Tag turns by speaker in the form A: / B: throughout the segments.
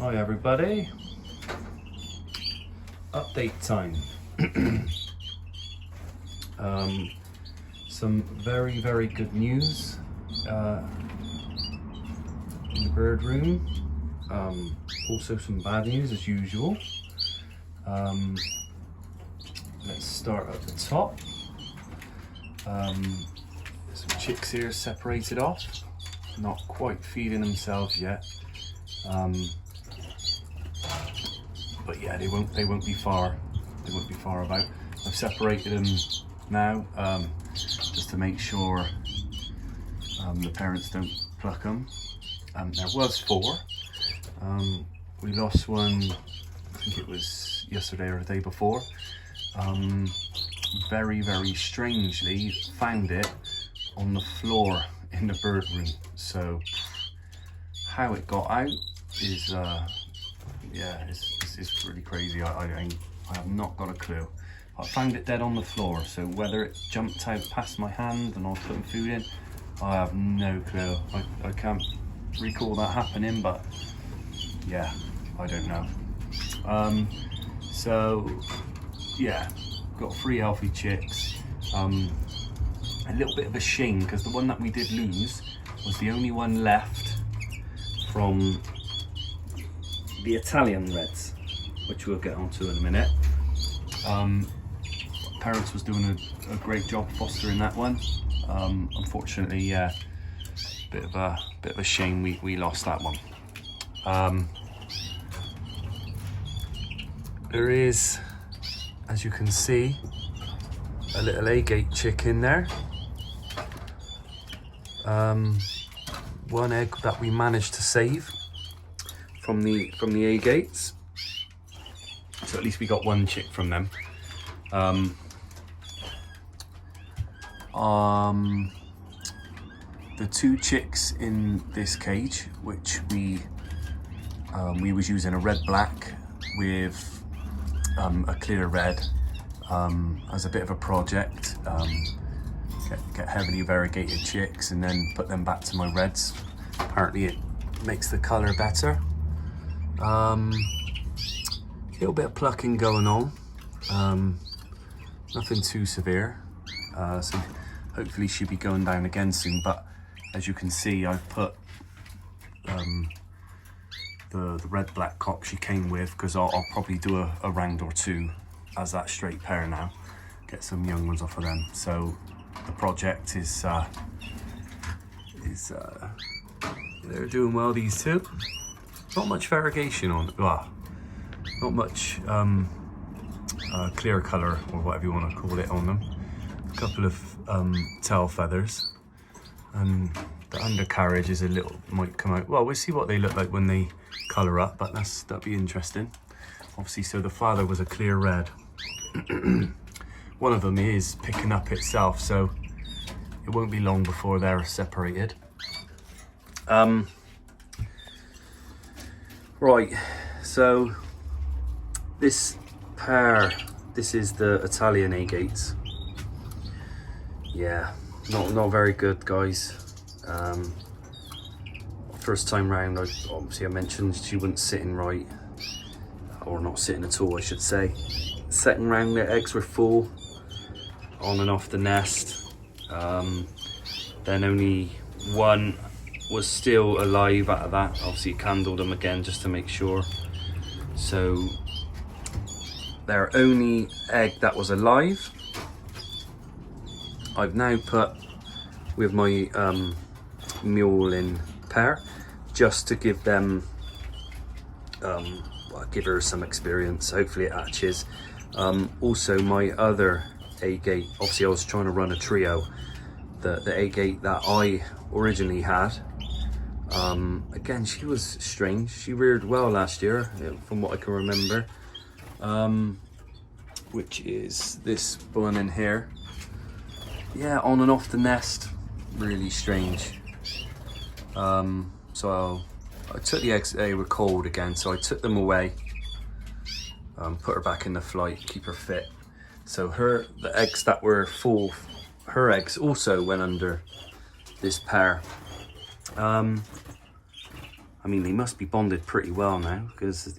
A: Hi everybody, update time. Some very good news in the bird room. Also some bad news as usual. Let's start at the top. Some chicks here separated off, not quite feeding themselves yet. But yeah, they won't be far. They won't be far about. I've separated them now, just to make sure the parents don't pluck them. There was 4. We lost one, I think it was yesterday or the day before. Very strangely found it on the floor in the bird room. So how it got out is yeah, it's really crazy. I have not got a clue. I found it dead on the floor, so whether it jumped out past my hand and I was putting food in, I have no clue. I can't recall that happening, but yeah, I don't know. So yeah, got 3 healthy chicks. A little bit of a shame because the one that we did lose was the only one left from the Italian reds, which we'll get onto in a minute. Parents was doing a great job fostering that one. Unfortunately, yeah, bit of a shame we lost that one. There is, as you can see, a little agate chick in there. One egg that we managed to save from the agates, so at least we got 1 chick from them. The 2 chicks in this cage, which we was using a red black with a clear red as a bit of a project. Get heavily variegated chicks and then put them back to my reds. Apparently it makes the colour better. A little bit of plucking going on, nothing too severe, so hopefully she'll be going down again soon. But as you can see, I've put the red black cock she came with, because I'll probably do a round or 2 as that straight pair now, get some young ones off of them. So the project is they're doing well, these 2. Not much variegation on it, well, not much clear colour or whatever you want to call it on them. A couple of tail feathers, and the undercarriage is a little, might come out. Well, we'll see what they look like when they colour up, but that'll be interesting. Obviously, so the father was a clear red. One of them is picking up itself, so it won't be long before they're separated. Right, so this pair, this is the Italian agates. Yeah, not very good, guys. First time round, obviously I mentioned she wasn't sitting right, or not sitting at all, I should say. Second round, their eggs were full, on and off the nest. Then only 1 was still alive out of that. Obviously candled them again just to make sure. So their only egg that was alive, I've now put with my mule in pair, just to give them, give her some experience. Hopefully it hatches. Also my other agate, obviously I was trying to run a trio. The agate that I originally had, again, she was strange. She reared well last year, from what I can remember, which is this one in here. Yeah, on and off the nest, really strange. So I took the eggs, they were cold again, so I took them away, put her back in the flight, keep her fit. So the eggs that were full, her eggs also went under this pair.
B: I mean, they must be bonded pretty well now, because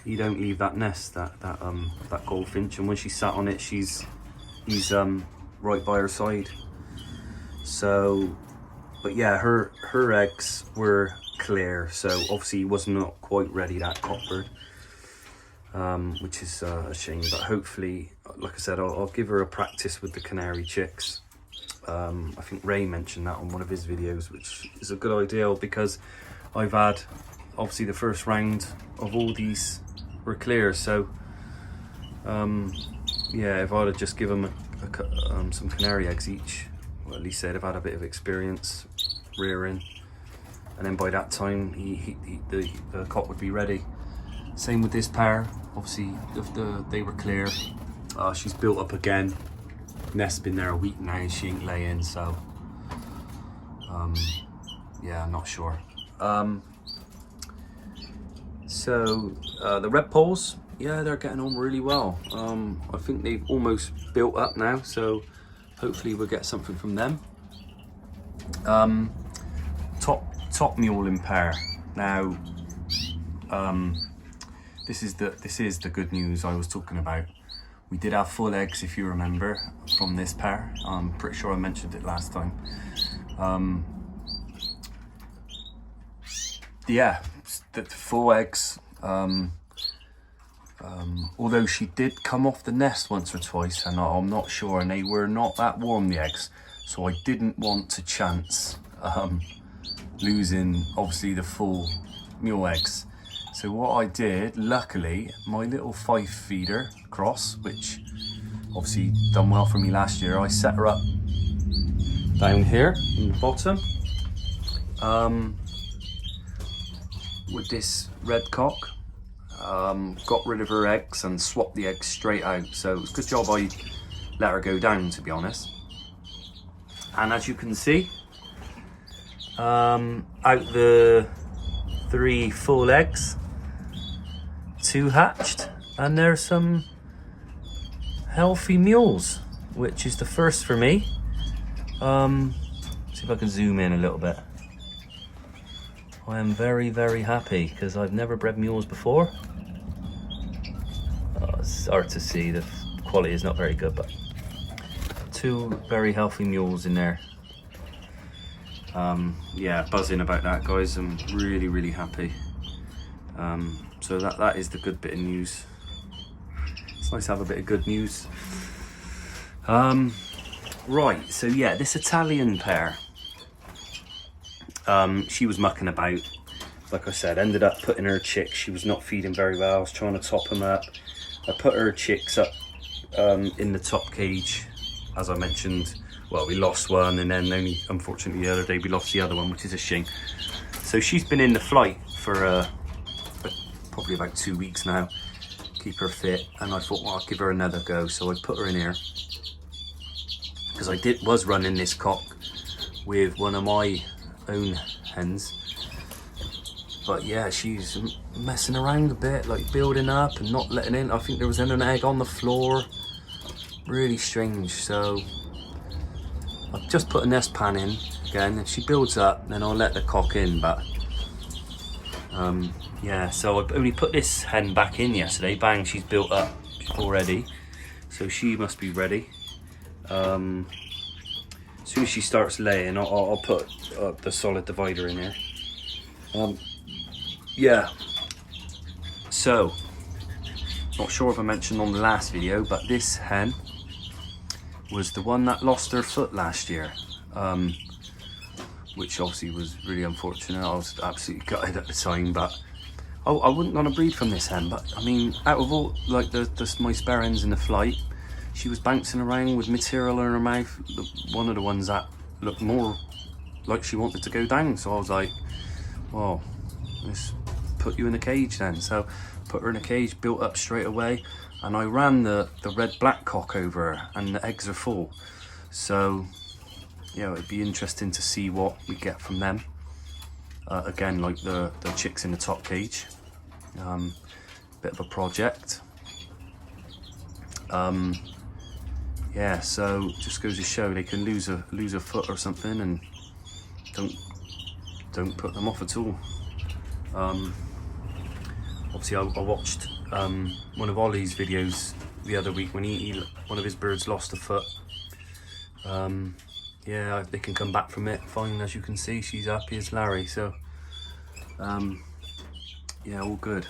B: you don't leave that nest, that goldfinch, and when she sat on it, he's right by her side. So, but yeah, her eggs were clear, so obviously he was not quite ready, that cockbird, which is a shame. But hopefully, like I said, I'll give her a practice with the canary chicks. I think Ray mentioned that on one of his videos, which is a good idea, because I've had, obviously the first round of all these were clear, so yeah, if I'd have just given them some canary eggs each, well, at least they'd have had a bit of experience rearing, and then by that time the cock would be ready. Same with this pair, obviously they were clear. She's built up again. Nest's been there a week now, she ain't laying, so yeah, I'm not sure. So the red poles, yeah, they're getting on really well. I think they've almost built up now, so hopefully we'll get something from them. Top mule in pair. Now, this is the good news I was talking about. We did have full eggs, if you remember, from this pair. I'm pretty sure I mentioned it last time. Yeah, the full eggs. Although she did come off the nest once or twice, and I'm not sure, and they were not that warm, the eggs, so I didn't want to chance losing obviously the full mule eggs. So what I did, luckily, my little 5 feeder cross, which obviously done well for me last year, I set her up down here in the bottom with this red cock. Got rid of her eggs and swapped the eggs straight out, so it was a good job I let her go down, to be honest. And as you can see, out the 3 full eggs, 2 hatched, and there's some healthy mules, which is the first for me. See if I can zoom in a little bit. I am very, very happy, because I've never bred mules before. It's hard to see, the quality is not very good, but 2 very healthy mules in there. Yeah, buzzing about that, guys. I'm really, really happy. So that is the good bit of news. It's nice to have a bit of good news. Right, so yeah, this Italian pair, she was mucking about, like I said, ended up putting her chicks, she was not feeding very well, I was trying to top them up. I put her chicks up in the top cage, as I mentioned. Well, we lost one, and then only, unfortunately, the other day we lost the other one, which is a shame. So she's been in the flight for probably about 2 weeks now, keep her fit, and I thought, well, I'll give her another go. So I put her in here, because I was running this cock with one of my own hens. But yeah, she's messing around a bit, like building up and not letting in. I think there was an egg on the floor. Really strange. So I've just put a nest pan in again. If she builds up, then I'll let the cock in. But yeah, so I only put this hen back in yesterday. Bang, she's built up already. So she must be ready. As soon as she starts laying, I'll put the solid divider in here. Yeah, so not sure if I mentioned on the last video, but this hen was the one that lost her foot last year, which obviously was really unfortunate. I was absolutely gutted at the time, but I wouldn't want to breed from this hen. But I mean, out of all like my spare hens in the flight, she was bouncing around with material in her mouth. One of the ones that looked more like she wanted to go down, so I was like, well, let's put you in a cage then. So put her in a cage, built up straight away, and I ran the red black cock over her, and the eggs are full. So yeah, it'd be interesting to see what we get from them. Again, like the chicks in the top cage, bit of a project. Yeah, so just goes to show they can lose a foot or something, and don't put them off at all. Obviously I watched one of Ollie's videos the other week when one of his birds lost a foot. Yeah, they can come back from it fine. As you can see, she's happy as Larry, so yeah, all good.